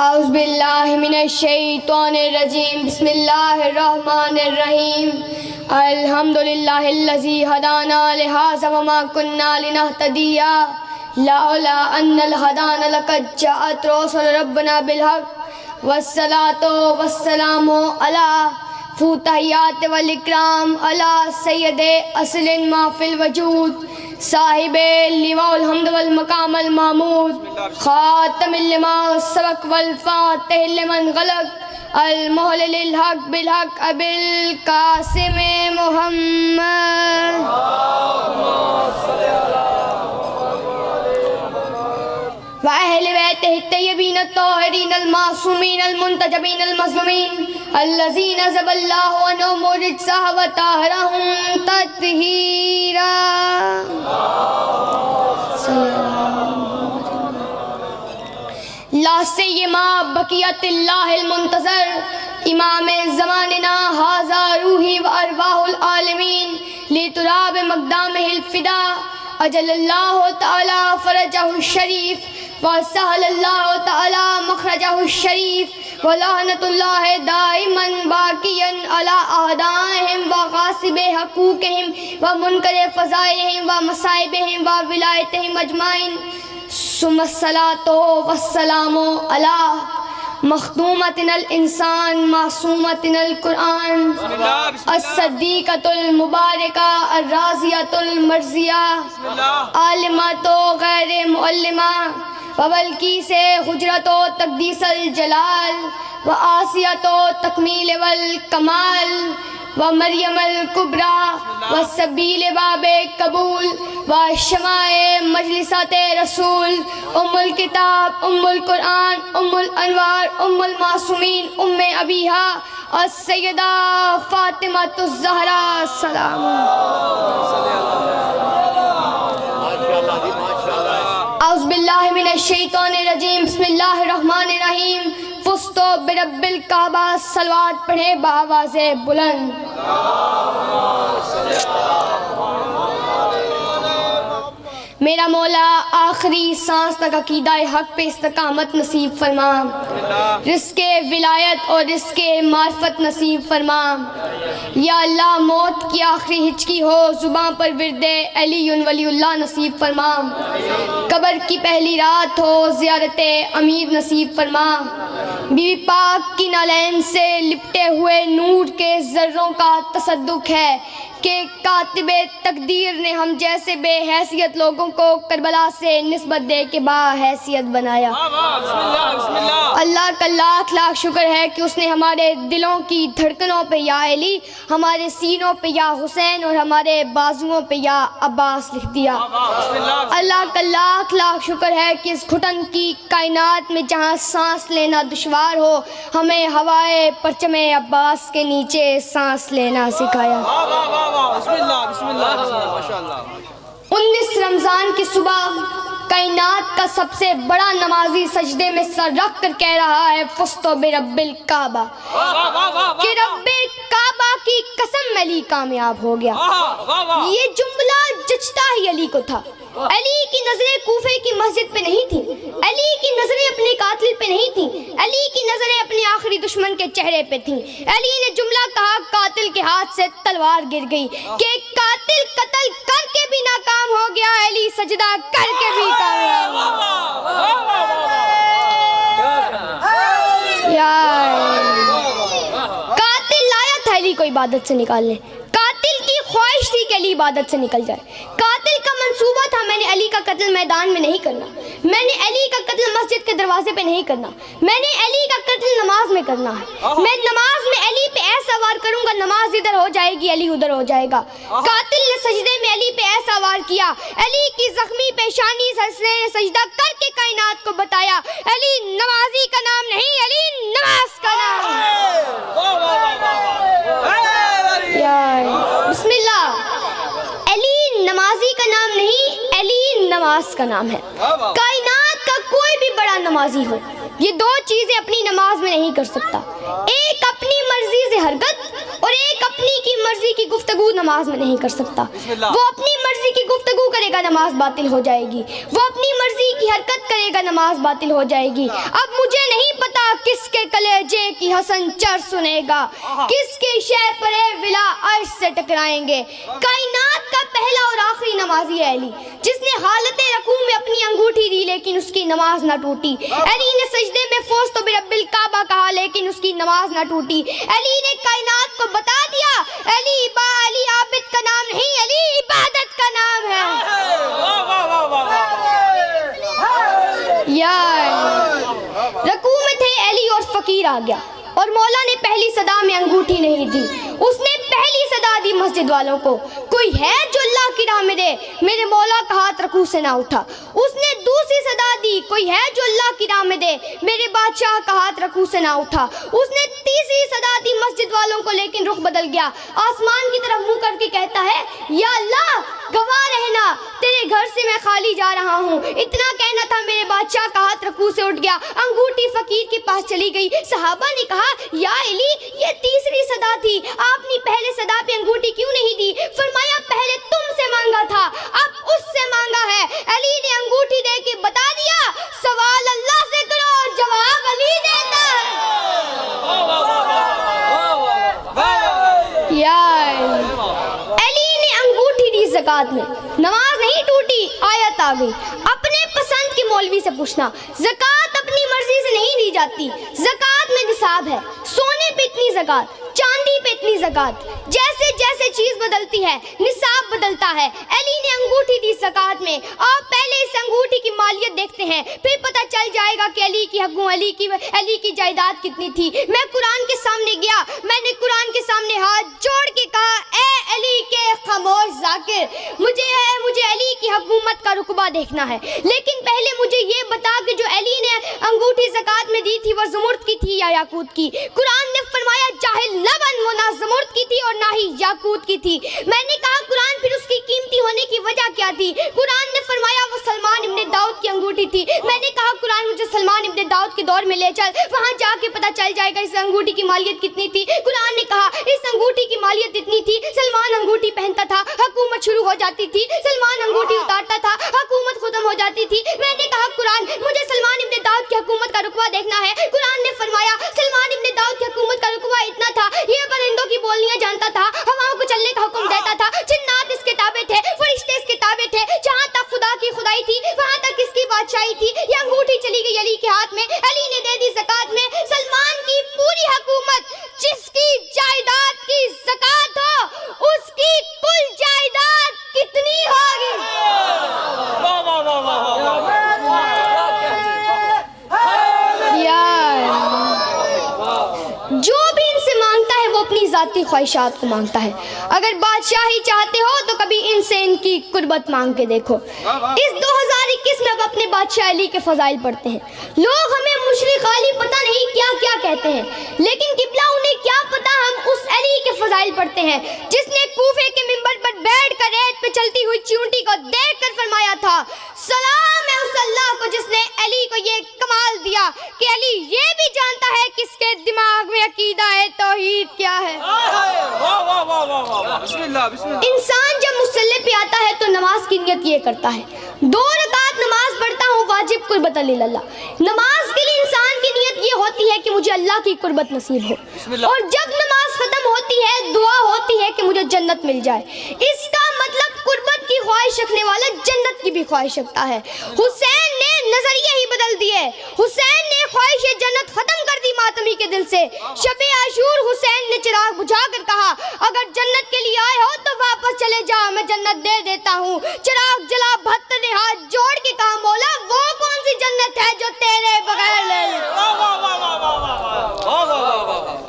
اعوذ باللہ من الشیطان الرجیم بسم اللہ الرحمن الرحیم الحمدللہ الذی ہدانا لہذا وما کننا لنہتدی لولا ان الہدانا لقد جاءت رسل ربنا بالحق والصلاة والسلام علی فتحیات والاکرام علی سید اصل ما فی الوجود صاحب اللواء الحمد والمقام المحمود خاتم لما سبق والفاتح لمن غلق المحل للحق بالحق ابی القاسم محمد وأهل بيته الطيبين الطاهرين المعصومين المنتجبين المظلومين الذين ذهب الله عنهم الرجس وطهرهم تطهيرا لا سيما بقية الله المنتظر امام زماننا هذا روحي وارواح العالمين لتراب مقدامه الفداء اجل الله تعالى فرجه الشريف وسهل الله تعالى مخرجه الشريف ولعنة الله دائما باقيا على أعدائهم وغاصب حقوقهم ومنكر فضائلهم ومصائبهم وولايتهم أجمعين ثم الصلاة والسلام على مخدومتنا الإنسان معصومتنا القرآن الصديقة المباركة الرازية المرزية عالمة غير معلمة وبلکی سے حجرت و تقدیس الجلال و آسیت و تکمیل والکمال و مریم الکبریٰ و سبیل باب قبول و شماع مجلسات رسول ام الکتاب ام القرآن ام الانوار ام المعصومین ام ابیہا السیدہ فاطمۃ الزہرا سلام اعوذ باللہ من الشیطان الرجیم بسم اللہ الرحمن الرحیم فزت برب الکعبہ صلوات پڑھے بآواز بلند میرا مولا آخری سانس تک عقیدہ حق پہ استقامت نصیب فرما رزق ولایت اور رزق معرفت نصیب فرما یا اللہ موت کی آخری ہچکی ہو زباں پر ورد علی ولی اللہ نصیب فرما قبر کی پہلی رات ہو زیارت امیر نصیب فرما بی بی پاک کی نالین سے لپٹے ہوئے نور کے ذروں کا تصدق ہے کہ کاتب تقدیر نے ہم جیسے بے حیثیت لوگوں کو کربلا سے نسبت دے کے با حیثیت بنایا اللہ کا لاکھ لاکھ شکر ہے کہ اس نے ہمارے دلوں کی دھڑکنوں پہ یا علی ہمارے سینوں پہ یا حسین اور ہمارے بازوؤں پہ یا عباس لکھ دیا اللہ کا لاکھ لاکھ شکر ہے کہ اس گھٹن کی کائنات میں جہاں سانس لینا دشوار ہو ہمیں ہوائے پرچم عباس کے نیچے سانس لینا سکھایا بسم اللہ ماشاءاللہ 19 رمضان کی صبح کائنات کا سب سے بڑا نمازی سجدے میں سر رکھ کر کہہ رہا ہے فزت برب الکعبہ کہ رب کعبہ کی قسم علی کامیاب ہو گیا یہ جملہ جچتا ہی علی کو تھا علی کی نظریں کوفے کی مسجد پہ نہیں تھی علی کی نظریں اپنے قاتل پہ نہیں تھی علی کی نظریں اپنے آخری دشمن کے چہرے پہ تھیں علی نے جملہ کہا قاتل کے ہاتھ سے تلوار گر گئی کہ قاتل قتل کر کے بھی ناکام ہو گیا علی سجدہ کر کے بھی کامیاب قاتل لایا تھا علی کو عبادت سے نکالنے قاتل کی خواہش تھی کہ علی عبادت سے نکل جائے قاتل کا منصوبہ تھا میں نے علی کا قتل میدان میں نہیں کرنا میں نے علی کا قتل مسجد کے دروازے پہ نہیں کرنا میں نے علی کا قتل نماز میں کرنا ہے میں نماز میں علی پہ ایسا وار کروں گا نماز ادھر ہو جائے گی علی ادھر ہو جائے گا قاتل نے سجدے میں علی پہ ایسا وار کیا علی کی زخمی پیشانی سے سجدہ کر کے کائنات کو بتایا علی نمازی کا نام نہیں علی نماز کا نام بسم اللہ علی نمازی کا نام نہیں علی نماز کا نام ہے کائنات کا کوئی بھی بڑا نمازی ہو یہ دو چیزیں اپنی نماز میں نہیں کر سکتا ایک اپنی مرضی سے حرکت اور ایک اپنی کی مرضی کی گفتگو نماز میں نہیں کر سکتا وہ اپنی مرضی کی گفتگو کرے گا نماز باطل ہو جائے گی وہ اپنی مرضی کی حرکت کرے گا نماز باطل ہو جائے گی اب مجھے نہیں پتا की हसन चर सुनेगा, किसकी शय परे विला अर्श से टकराएंगे। कायनात का पहला और आखिरी नमाजी है अली, जिसने हालत रकू में अपनी अंगूठी दी लेकिन उसकी नमाज ना टूटी। अली ने सजदे में फौज तो बिरब्बिल काबा कहा लेकिन उसकी नमाज ना टूटी। अली ने कायनात को बता दिया अली बा अली आबिद का नाम नहीं, अली इबादत का नाम है। यार रकू में थे अली और फकीर आ गया और मौला ने पहली सदा में अंगूठी नहीं दी, उसने पहली सदा दी मस्जिद वालों को। कोई है जो अल्लाह की राह में दे, मेरे मौला का हाथ रकू से ना उठा। उसने दूसरी सदा दी, कोई है जो अल्लाह की राह में दे, मेरे बादशाह का हाथ रकू से ना उठा। उसने तीसरी सदा दी मस्जिद वालों को, लेकिन रुख बदल गया, आसमान की तरफ मुंह करके कहता है या अल्लाह गवाह रहना तेरे घर से मैं खाली जा रहा हूँ। इतना कहना था मेरे बादशाह का हाथ रकू से उठ गया, अंगूठी फकीर के पास चली गई। सहाबा ने कहा या अली ये तीसरी सदा थी, आपने पहले सदा पे अंगूठी क्यों नहीं दी? फरमाया पहले तुमसे मांगा था, अब उससे मांगा है। अली ने अंगूठी दे के बता दिया सवाल अल्लाह से करो, जवाब अली देता है। यार अली ने अंगूठी दी ज़कात में, नमाज नहीं टूटी, आयत आ गई। अपने पसंद के मौलवी से पूछना, ज़कात अपनी मर्जी से नहीं दी जाती, ज़कात में निसाब है। सोने पे इतनी ज़कात, चांदी पे इतनी ज़कात, जैसे जैसे चीज बदलती है निसाब बदलता है। अली ने अंगूठी दी ज़कात में। आप पहले इस अंगूठी की मालियत देखते हैं, फिर पता चल जाएगा कि अली की हक, अली की जायदाद कितनी थी। मैं कुरान के सामने गया, मैंने कुरान के सामने हाथ जोड़ के कहा ए अली के खामोश जाकिर, मुझे अली की हुकूमत का रुकबा देखना है, लेकिन पहले मुझे ये बता कि जो अली ने अंगूठी ज़कात में दी थी वो ज़मुर्द की थी या याकूत की? कुरान ने फरमाया जाहिल लबन, वो ना ज़मुर्द की थी और ना ही याकूत की थी। मैंने कहा कुरान फिर उसकी कीमती होने की वजह क्या थी? कुरान ने फरमाया वो सलमान इब्ने दाऊद की अंगूठी थी। मैंने कहा कुरान मुझे सलमान इब्ने दाऊद के दौर में ले चल, वहाँ जाके पता चल जाएगा इस अंगूठी की मालियत कितनी थी। कुरान ने कहा इस अंगूठी की मालियत इतनी थी, सलमान अंगूठी पहनता था, हुकूमत शुरू हो जाती थी, सलमान अंगूठी उतारता था, हुकूमत खत्म हो जाती थी। मैंने कहा कुरान मुझे सलमान इब्ने दाऊद की हुकूमत का रुकबा देखना है। कुरान ने फरमाया सलमान इब्ने दाऊद की हुकूमत का रुकबा इतना था, ये परिंदों की बोलियां जानता था, हवाओं को चलने का हुक्म देता था, जिन्नात इसके ताबे थे, फरिश्ते इसके ताबे थे, जहाँ तक खुदा की खुदाई थी वहाँ तक इसकी बादशाही थी। ये अंगूठी चली गई अली के हाथ में, अली ने दे दी ज़कात में। सलमान की पूरी हुकूमत, जिसकी जायदाद की ज़कात हो उसकी कुल जायदाद कितनी होगी? यार जो भी इनसे मांगता है वो अपनी ज़ाती ख्वाहिशात को मांगता है। अगर बादशाही चाहते हो तो कभी इनसे इनकी कुर्बत मांग के देखो। इस 2021 में अब अपने बादशाह अली के फ़ज़ाइल पढ़ते हैं। लोग हमें मुशरिक अली पता नहीं क्या क्या कहते हैं, लेकिन किबला उन्हें क्या पता हम उस अली के फ़ज़ाइल पढ़ते हैं जिसने कूफे के मिंबर पर बैठ कर रेत पे चलती हुई चींटी को देख कर फरमाया था सलाम है उस अल्लाह को जिसने अली को ये कमाल दिया कि अली ये भी जानता है किसके दिमाग में अकीदा है तौहीद क्या है। इंसान जब मुसल्ले पे आता है तो नमाज की नियत ये करता है, 2 रकात नमाज पढ़ता हूँ वाजिब कुर्बत अल्लाह। नमाज के लिए इंसान की नियत ये होती है कि मुझे अल्लाह की कुर्बत नसीब हो, और जब नमाज खत्म होती है दुआ होती है कि मुझे जन्नत मिल जाए। इसका मतलब कुर्बत की ख्वाहिश रखने वाला जन्नत की भी ख्वाहिश रखता है। हुसैन ने नजरिए ही बदल दिए, हुसैन ने ख्वाहिश जन्नत खत्म कर दी मातमी के दिल से। शबे आशूर हुसैन ने चिराग बुझा कर कहा अगर जन्नत के लिए आए हो तो वापस चले जाओ, मैं जन्नत दे देता हूँ। चिराग जला, भक्त ने हाथ जोड़ के कहा मौला वो कौन सी जन्नत है जो तेरे बगैर ले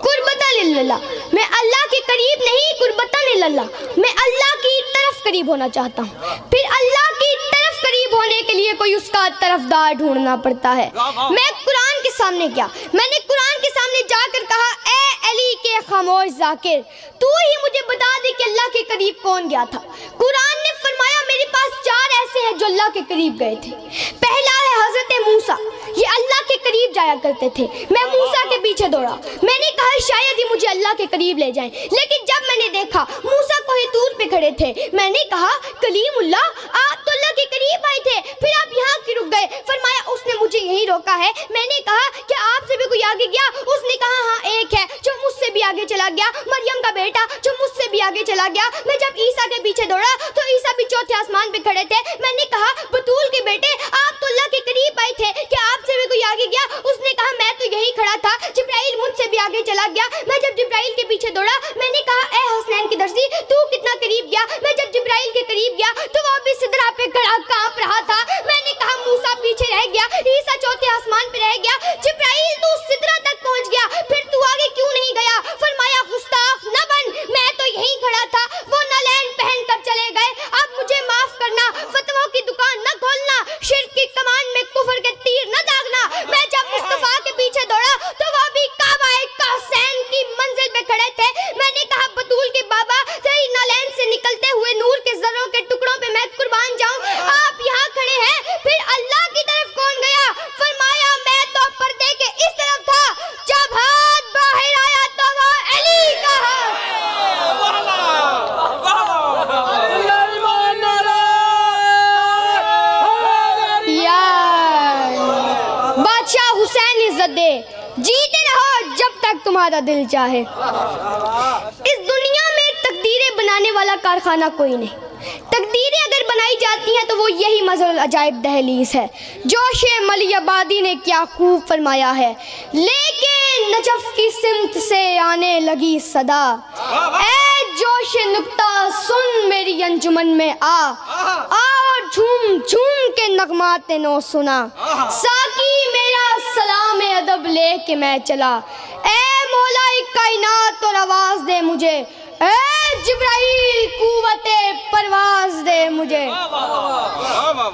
कुर्बतन लिल्लाह। मैं अल्लाह के करीब नहीं, कुर्बतन लिल्लाह, मैं अल्लाह की तरफ करीब होना चाहता हूँ। फिर अल्लाह की तरफ करीब होने के लिए कोई उसका तरफदार ढूंढना पड़ता है। मैं कुरान के सामने गया, मैंने कुरान के सामने जाकर कहा ए अली के खामोश जाकिर, तू ही मुझे बता दे कि अल्लाह के करीब कौन गया था। कुरान ने फरमाया मेरे पास 4 ऐसे हैं जो अल्लाह के करीब गए थे। पहला है हजरत मूसा, ये अल्लाह के करीब जाया करते थे। मैं मूसा के पीछे दौड़ा, मैंने कहा शायद ही मुझे अल्लाह के करीब ले जाएं, लेकिन जब मैंने देखा मूसा कोहे तूर पे खड़े थे, मैंने कहा कलीमुल्लाह आप तो अल्लाह के करीब आए थे, फिर आप यहाँ क्यों रुक गए? फरमाया उसने मुझे यहीं रोका है। मैंने कहा कि आपसे भी कोई आगे गया, उसने कहा हाँ एक है जो मुझसे भी आगे चला गया, मरियम का बेटा जो मुझसे भी आगे चला गया। मैं जब ईसा के पीछे दौड़ा तो ईसा भी चौथे आसमान पे खड़े थे। मैंने कहा बतूल के बेटे आप तो अल्लाह के करीब आए थे, क्या आपसे भी कोई आगे गया? उसने कहा मैं तो यही खड़ा था, जिब्राइल मुझसे भी आगे चला गया। मैं जब जिब्राइल के पीछे दौड़ा मैंने कहा ए हसनैन की दर्जी तू कितना करीब गया? मैं जब जिब्राइल के करीब गया तो वो भी सिदरा पे खड़ा कांप रहा था। मैंने कहा मूसा पीछे रह गया, ईसा चौथे आसमान पे रह गया, जिब्राइल तू सिदरा तक पहुंच गया, फिर तू आगे क्यों नहीं गया? फरमाया गुस्ताख न बन, मैं तो यहीं खड़ा था, वो नलैन पहन कर चले गए। अब मुझे माफ करना, फतवों की दुकान न खोलना, शिर्क की कमान में कुफर के तीर न दागना। मैं जब मुस्तफा के पीछे दौड़ा तो वो भी काबा हुसैन की मंजिल पे खड़े थे। मैंने कहा बतूल के बाबा तेरी नलैन से निकलते हुए नूर के जर्रों के टुकड़ों पे मैं कुर्बान जाऊं, आप यहाँ खड़े हैं, फिर अल्लाह की तरफ कौन गया? फरमाया मैं तो पर्दे के इस तरफ था, जब हाथ बाहर आया तो वो अली का बादशाह हुसैन इज्जत दे, जीते रहो जब तक तुम्हारा दिल चाहे। इस दुनिया में तकदीरें बनाने वाला कारखाना कोई नहीं, तकदीरें अगर बनाई जाती हैं तो वो यही मज़हरुल अजाइब दहलीज है। जोशे मली आबादी ने क्या खूब फरमाया है, लेकिन नजफ की सिमत से आने लगी सदा, ए जोशे नुक्ता सुन मेरी अंजुमन में आ और झूम झूम के नगमाते नो सुना, साकी मेरा सलाम अदब ले के मैं चला, ए मौला कायनात और आवाज दे मुझे, ए जिब्राइल कुव्वते परवाज दे मुझे।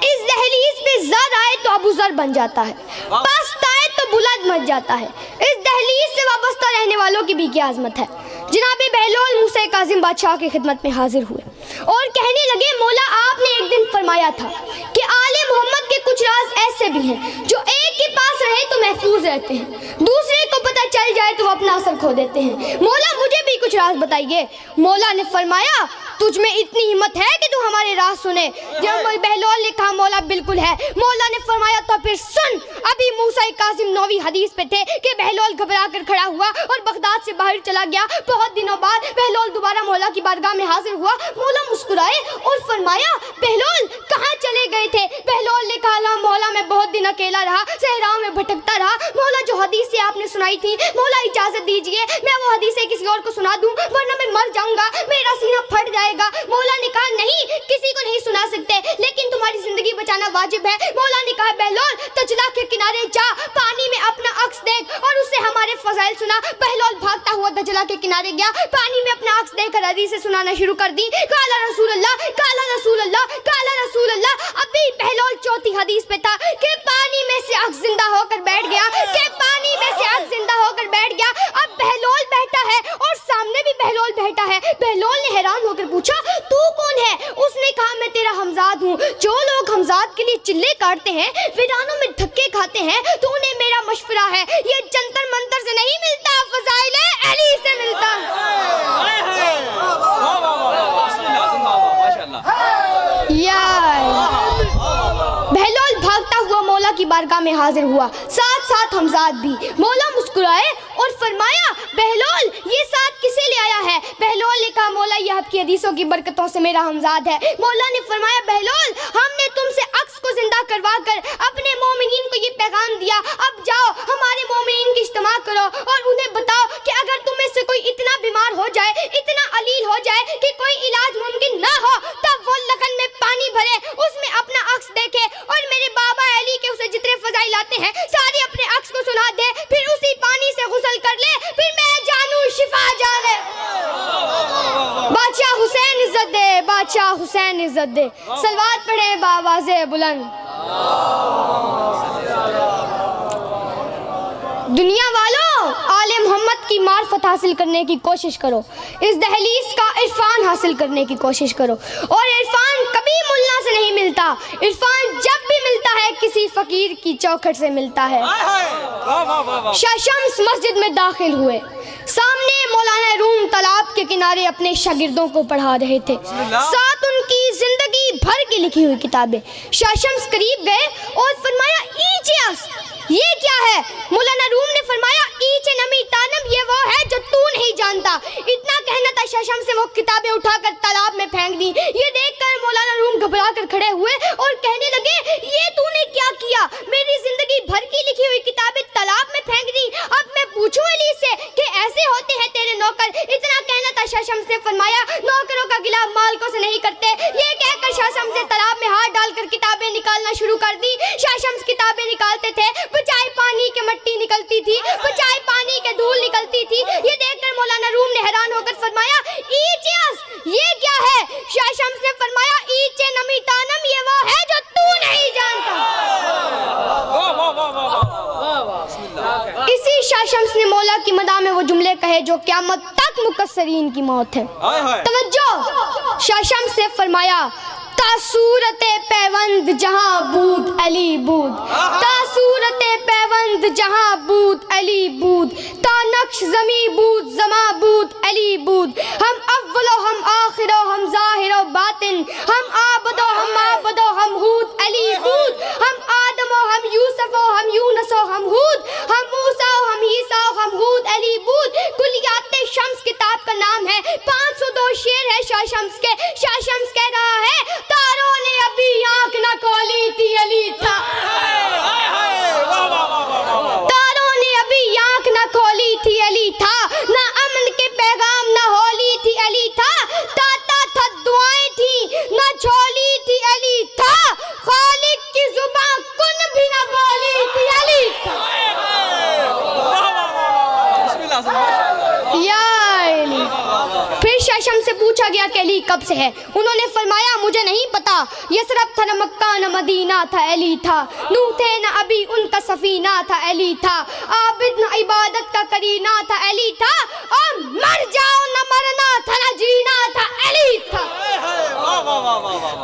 इस दहलीज पे ज़द आए तो अबू ज़र बन जाता है, पस्त आए तो बुलंद मच जाता है। इस दहलीज से वाबस्ता रहने वालों की भी क्या अज़मत है। जनाब बहलोल मूसा काज़िम बादशाह की खिदमत में हाजिर हुए और कहने लगे मौला आपने एक दिन फरमाया था कि आले मोहम्मद के कुछ राज ऐसे भी हैं जो एक के पास रहे तो महफूज रहते हैं, दूसरे को पता चल जाए तो वो अपना असर खो देते हैं। मौला मुझे भी कुछ राज बताइए। मौला ने फरमाया तुझ में इतनी हिम्मत है कि तू हमारे राज सुने? जब बहलोल ने कहा मौला बिल्कुल है। मौला ने फरमाया तो फिर सुन। अभी मूसा काज़िम 9वीं हदीस पे थे कि बहलोल घबरा कर खड़ा हुआ और बगदाद से बाहर चला गया। बहुत दिनों बाद बहलोल दोबारा मौला की बारगाह में हाजिर हुआ। मौला मुस्कुराए और फरमाया बहलोल कहाँ चले गए थे? बहलोल ने कहा मौला मैं बहुत दिन अकेला रहा, सहराओं में भटकता रहा। मौला जो हदीसें आपने सुनाई थी मौला इजाजत दीजिए मैं वो हदीसें किसी और को सुना दूं, वरना मैं मर जाऊंगा, मेरा सीना फट जाएगा। मौला ने कहा नहीं, किसी को नहीं सुना सकते, लेकिन तुम्हारी जिंदगी बचाना वाजिब है। मौला ने कहा बहलोल तजला के किनारे जा, पानी में अपना अक्स देख और उससे हमारे फजाइल सुना। बहलोल भागता हुआ दजला के किनारे गया, पानी में अपना अक्स देखकर हदीसें सुनाना शुरू कर दी। काला रसूल अल्लाह, काला रसूल अल्लाह, काला रसूल अल्लाह। अभी बहलोल चौथी हदीस पे था कि पानी में से अक्स जिंदा होकर बैठ गया, कि पानी में से अक्स जिंदा होकर बैठ गया। अब बहलोल बैठा है और सामने भी बहलोल बैठा है। बहलोल ने हैरान होकर पूछा तू कौन है? उसने कहा मैं तेरा हमजाद हूँ। जो लोग हमजाद के लिए चिल्ले काटते हैं, वीरानों में धक्के खाते हैं, तो उन्हें मेरा मशवरा है ये जंतर मंतर से नहीं मिलता, फजाइल अली से मिलता। बहलोल भागता हुआ मौला की बारगाह में हाजिर हुआ, साथ साथ हमजाद भी। मौला मुस्कुराए और फरमाया बहलोल ये साथ किसे ले आया है? बहलोल ने कहा मौला ये आपकी हदीसों की बरकतों से मेरा हमजाद है। मौला ने फरमाया बहलोल हमने तुमसे अक्स को जिंदा करवा कर अपने मोमिनीन को ये पैगाम दिया, अब जाओ हमारे मोमिनीन की इज्तिमा करो और उन्हें बताओ कि अगर तुम में से कोई इतना बीमार हो जाए, इतना अलील हो जाए कि कोई इलाज मुमकिन ना हो, तब वो लगन में पानी भरे, उसमें अपना अक्स देखे और मेरे बाबा अली के उसे जितने फजाइल आते हैं सारे अपने अक्स को सुना दे, फिर उसी पानी से गुस्ल कर ले, फिर मैं जानू शिफा जाने। बादशाह हुसैन इज्जत दे, बादशाह हुसैन इज्जत दे। सलवात पढ़े बावाज़े बुलंद। दुनिया वालों आले मोहम्मद की मार्फत हासिल करने की कोशिश करो, इस दहलीज का इरफान हासिल करने की कोशिश करो। और इरफान कभी मुल्ला से नहीं मिलता, इरफान जब भी मिलता है किसी फकीर की चौखट से मिलता है। शाह शम्स मस्जिद में दाखिल हुए, सामने मौलाना रूम तालाब के किनारे अपने शागिर्दों को पढ़ा रहे थे, साथ उनकी जिंदगी भर की लिखी हुई किताबें। शाह शम्स करीब गए और फरमाया इजाज़त, ये क्या है? मौलाना रूम ने फरमाया शम्स ने वो किताबें उठाकर तालाब में फेंक दी। ये देखकर मौलाना रूम घबरा कर खड़े हुए और कहने लगे, ये तूने क्या किया? मेरी जिंदगी भर की लिखी हुई किताबें तालाब में फेंक दी। अब मैं पूछूं अली से कि ऐसे होते हैं तेरे नौकर? इतना कहना था, शाह शम्स ने फरमाया, नौकरों का गिला मालिकों से नहीं करते। ये कहकर शाह शम्स ने तालाब में हाथ डालकर किताबें निकालना शुरू कर दी। शाह शम्स किताबें निकालते थे, बचाए पानी के मट्टी निकलती थी, बचाए पानी के धूल निकलती थी। ये देखकर मौलाना रूम ने हैरान होकर फरमाया, ये क्या है? शाह शम्स ने फरमाया, ईचे नमी तानम, ये वो है जो तू नहीं जानता। इसी शाह शम्स ने मौला की मदाह में वो जुमले कहे जो क़यामत तक मुकस्सरीन की मौत है। तवज्जो, शाह शम्स ने फरमाया, तासूरते पैवंद जहां बूद अली बूद, तासूरते पैवंद जहां बूद अली बूद, ता नक्श जमी बूद जमा बूद अली बूद। हम अव्वलो हम आखिरो हम ज़ाहिरो बातिन, हम आबदो हम माबदो हम हूद अली बूद, हम आदमो हम यूसुफो हम यूनसो हम हूद, हम मूसा हम ईसा हम हूद अली बूद। कुलियाते शम्स किताब का नाम है। 502 शेर है शाह शम्स के। शाह शम्स कह रहा है, तारों ने अभी आंख न खोली थी अली था, तारों ने अभी आंख न खोली थी अली था, ना अमन के पैगाम न होली थी अली था, ताता था दुआएं थी न छोली थी अली था, खालिक की जुबान कुन भी न बोली थी अली था। या अली। फिर शाह शम्स से पूछा गया कि अली कब से है? उन्होंने फरमाया, मुझे नहीं पता। यसरब था न मक्का न मदीना था अली था, नूह थे न अभी उनका सफीना था अली था, आबिद न इबादत का करीना था अली था, और मर जाओ न मरना था न जीना था अली था।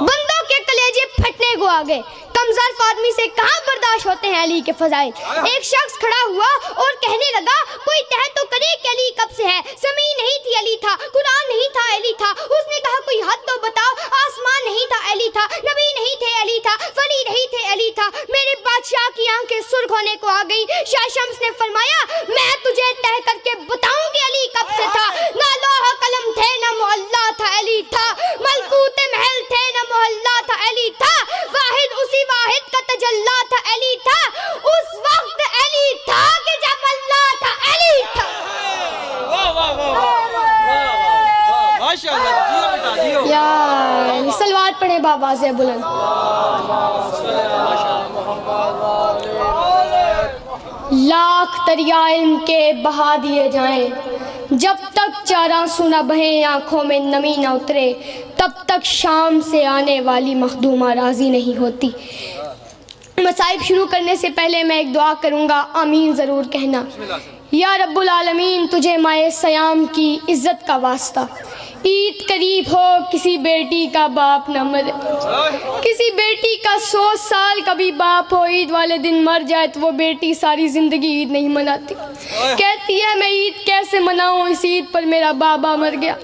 बंदों के कलेजे फटने को आ गए। कमज़र्फ आदमी से कहाँ बर्दाश्त होते हैं अली के फजाइल। एक शख्स खड़ा हुआ और कहने लगा, कोई तह तो करे कि अली कब से है? ज़मीन नहीं थी अली था, कुरान नहीं था अली था। उसने कहा, कोई हद तो बताओ, आसमान नहीं था अली था, नबी नहीं थे अली था, वली नहीं थे अली था। मेरे बादशाह की आंखें सुर्ख होने को आ गई। शाह शम्स ने फरमाया, मैं तुझे तह करके बताऊं कि अली कब से था। ना लोहा कलम थे न मोहल्ला था अली था, मलकूत महल थे न मोहल्ला था अली था, वाहिद उसी वाहिद का तजल्ला था अली था, उस वक्त अली था कि जब अल्लाह था अली था। यार सलवात पढ़े बाबा से बुलंद। लाख दरिया इल्म के बहा दिए जाएं, जब तक चार आंसू न बहें, आँखों में नमी न उतरे, तब तक शाम से आने वाली मखदूमा राज़ी नहीं होती। मसाइब शुरू करने से पहले मैं एक दुआ करूँगा, आमीन ज़रूर कहना। या रब्बुल आलमीन, तुझे माए सयाम की इज़्ज़त का वास्ता, ईद करीब हो, किसी बेटी का बाप न मरे, किसी बेटी का 100 साल का भी बाप हो, ईद वाले दिन मर जाए तो वो बेटी सारी ज़िंदगी ईद नहीं मनाती। कहती है, मैं ईद कैसे मनाऊँ, इस ईद पर मेरा बाबा मर गया।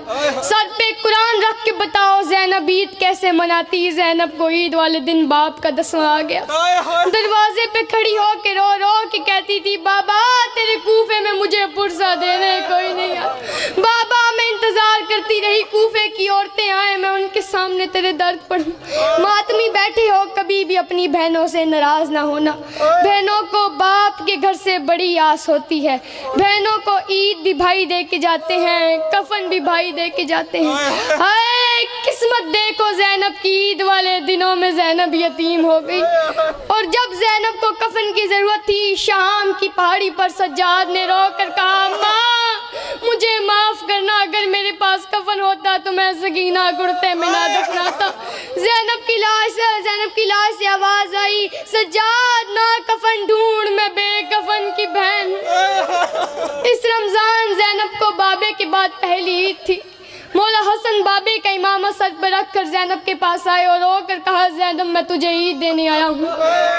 सर पे कुरान रख के बताओ ज़ैनब ईद कैसे मनाती। ज़ैनब को ईद वाले दिन बाप का दसवां आ गया। दरवाजे पे खड़ी हो के रो रो के कहती थी, बाबा तेरे कूफे में मुझे पुरसा देने कोई नहीं आया। बाबा मैं इंतज़ार करती रही कूफे की औरतें आए, मैं उनके सामने तेरे दर्द पढ़ूं। मातमी बैठे हो, कभी भी अपनी बहनों से नाराज़ ना होना। बहनों को बाप के घर से बड़ी आस होती है। बहनों को ईद भी भाई दे के जाते हैं, कफन भी भाई दे के जाते हैं। हाय किस्मत देखो, ज़ैनब की ईद वाले दिनों में ज़ैनब यतीम हो गई। और जब ज़ैनब को कफन की ज़रूरत थी, शाम की पहाड़ी पर सज्जाद ने रो कर कहा, माँ मुझे माफ़ करना, अगर मेरे पास कफन होता तो मैं सकीना कुर्ते में ना दफनाता। ज़ैनब की लाश से आवाज़ आई, सज्जाद ना कफन ढूंढ, मैं बेकफन की बहन। इस रमज़ान ज़ैनब को बाबे के बाद पहली ईद थी। मौला हसन बाबे का इमामा सर पर रख कर ज़ैनब के पास आए और रो कर कहा, ज़ैनब मैं तुझे ईद देने आया हूँ,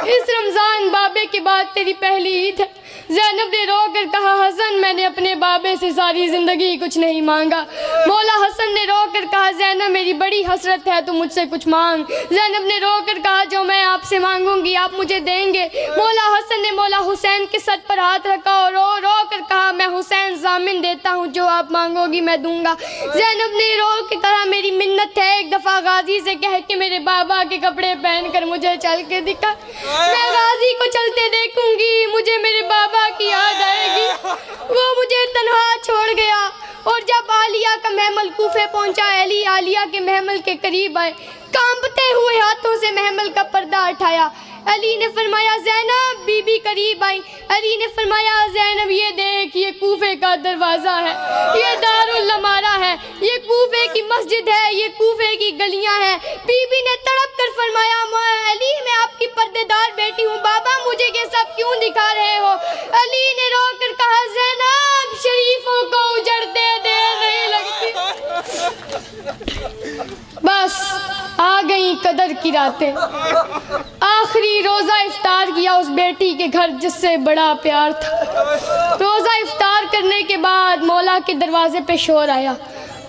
इस रमज़ान बाबे के बाद तेरी पहली ईद है। ज़ैनब ने रो कर कहा, हसन मैंने अपने बाबे से सारी ज़िंदगी कुछ नहीं मांगा। मौला हसन ने रो कर कहा, ज़ैनब मेरी बड़ी हसरत है, तू मुझसे कुछ मांग। ज़ैनब ने रो कर कहा, जो मैं आपसे मांगूंगी आप मुझे देंगे। मौला हसन ने मौला हुसैन के सर पर हाथ रखा और रो रो कर कहा, मैं हुसैन ज़ामिन देता हूँ, जो आप मांगोगे मांगोगी मैं दूंगा। ज़ैनब ने रो के कहा मेरी मिन्नत है एक दफ़ा गाजी से कह के मेरे बाबा के कपड़े पहन कर मुझे चल के दिखा। मैं गाजी को चलते देखूंगी, मुझे मेरे बाबा की याद आएगी। वो मुझे तन्हा छोड़ गया। और जब आलिया का महमल कूफे पहुंचा, अली आलिया के महमल के करीब आए, कांपते हुए हाथों से महमल का पर्दा उठाया। अली ने फरमाया ज़ैनब, बीबी करीब आई। अली ने फरमाया ज़ैनब ये देख, ये कूफे का दरवाज़ा है, ये दारुल अमारा है, ये कूफे की मस्जिद है, ये कूफे की गलियां हैं। बीबी ने तड़प कर फरमाया अली मैं आपकी पर्देदार बेटी हूँ, बाबा मुझे ये सब क्यों दिखा रहे हो? अली ने रो कर कहा ज़ैनब शरीफों को उजड़ते देर नहीं लगती। बस आ गई कदर की रातें। आखिरी रोज़ा इफ्तार किया उस बेटी के घर जिससे बड़ा प्यार था। रोज़ा इफ्तार करने के बाद मौला के दरवाज़े पे शोर आया।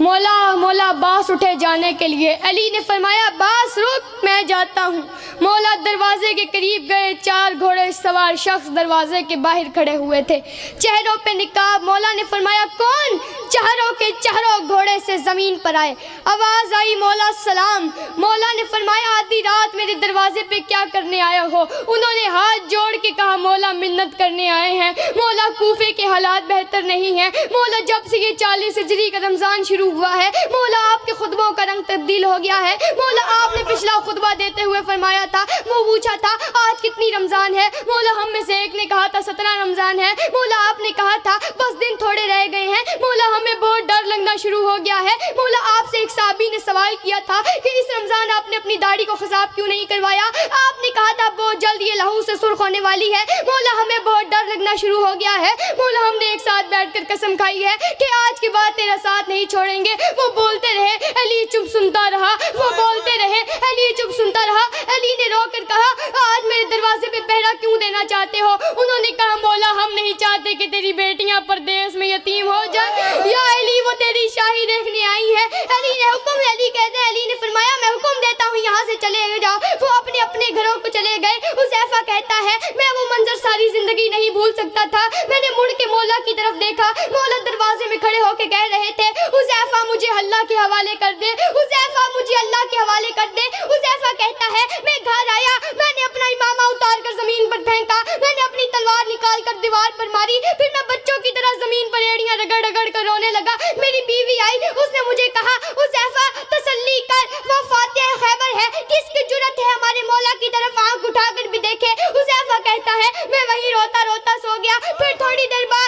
मौला मौला अब्बास उठे जाने के लिए। अली ने फरमाया अब्बास रुक, मैं जाता हूँ। मौला दरवाजे के करीब गए। 4 घोड़े सवार शख्स दरवाजे के बाहर खड़े हुए थे, चेहरों पे निकाब। मौला ने फरमाया कौन? चेहरों के चेहरों घोड़े से ज़मीन पर आए। आवाज़ आई मौला सलाम। मौला ने फरमाया आधी रात मेरे दरवाजे पे क्या करने आए हो? उन्होंने हाथ जोड़ के कहा मौला मिन्नत करने आए हैं, मौला कूफे के हालात बेहतर नहीं हैं, मौला जब से ये 40 हिजरी का रमज़ान शुरू हुआ है मौला आपके खुतबों का रंग तब्दील हो गया है। मौला आपने पिछला खुतबा देते हुए फरमाया था, वो पूछा था आज कितनी रमज़ान है? मौला हम में से एक ने कहा था 17 रमज़ान है। मौला आपने कहा था बस दिन थोड़े रह गए हैं। मौला हमें बहुत डर लगना शुरू हो गया है। मौला आपसे एक साहबी ने सवाल किया था कि इस रमज़ान आपने अपनी दाढ़ी को खिसाब क्यों नहीं करवाया? आपने कहा था बहुत जल्द ये लहू से सुर्ख होने वाली है। मौला हमें बहुत डर लगना शुरू हो गया है। मौला हमने एक साथ बैठकर कसम खाई है कि आज के बाद तेरा साथ नहीं छोड़ेंगे। वो बोलते रहे, अली चुप सुनता रहा। वो बोलते रहे, अली चुप सुनता रहा। अली ने रो कर कहा आज मेरे दरवाजे पे पहरा क्यों देना चाहते हो? उन्होंने कहा मौला हम नहीं चाहते कि तेरी बेटियां परदेश में यतीम हो जाए। या अली वो तेरी शाही देखने आई है। अली ने हुक्म, अली कहते हैं अली ने फरमाया मैं हुक्म देता हूँ यहाँ से चले जाओ। वो अपने अपने घरों को चले गए। हुज़ैफा कहता है मैं वो मंजर सारी जिंदगी नहीं भूल सकता था। मैंने मुड़ के मौला की तरफ देखा, मौला दरवाजे में खड़े होकर कह रहे थे हुज़ैफा मुझे अल्लाह के हवाले कर दे, हुज़ैफा मुझे अल्लाह के हवाले कर दे। हुज़ैफा कहता है मैं घर आया, मैंने अपना इमामा उतार कर जमीन पर फेंका, मैंने अपनी तलवार निकाल कर दीवार पर मारी, फिर मैं बच्चों की तरह जमीन पर एड़ियां रगड़ रगड़ कर रोने लगा। मेरी बीवी आई, उसने मुझे कहा हुज़ैफा तसल्ली कर, वो फातिह खैबर है, किसकी जुर्रत है हमारे मौला की तरफ आंख उठाकर भी देखे। हुज़ैफा कहता है मैं वहीं रोता रोता सो गया। फिर थोड़ी देर बाद